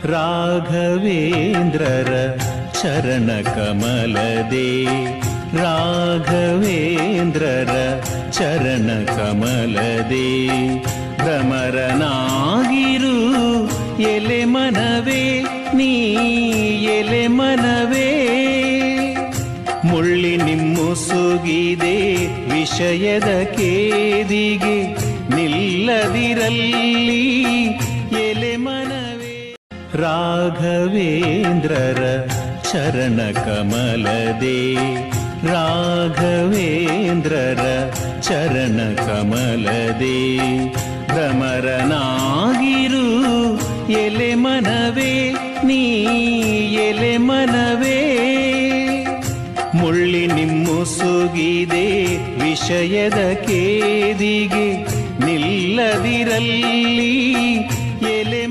ರಾಘವೇಂದ್ರರ ಚರಣ ಕಮಲದೇ, ರಾಘವೇಂದ್ರರ ಚರಣ ಕಮಲದೇ. ಭ್ರಮರನಾಗಿರು ಎಲೆ ಮನವೇ, ನೀ ಎಲೆ ಮನವೇ. ಮುಳ್ಳಿನಿಮ್ಮುಸುಗಿದೆ ವಿಷಯದ ಕೇದಿಗೆ, ನಿಲ್ಲದಿರಲ್ಲಿ ಎಲೆ ಮನವೇ. ರಾಘವೇಂದ್ರರ ಚರಣ ಕಮಲದೇ, ರಾಘವೇಂದ್ರರ ಚರಣ ಕಮಲದೇ. ಭ್ರಮರನಾಗಿರು ಎಲೆ ಮನವೇ, ನೀ ಎಲೆ ಮನವೇ. ಮುಳ್ಳಿನಿಮ್ಮುಸುಗಿದೆ ವಿಷಯದ ಕೇದಿಗೆ, ನಿಲ್ಲದಿರಲ್ಲಿ ಎಲೆ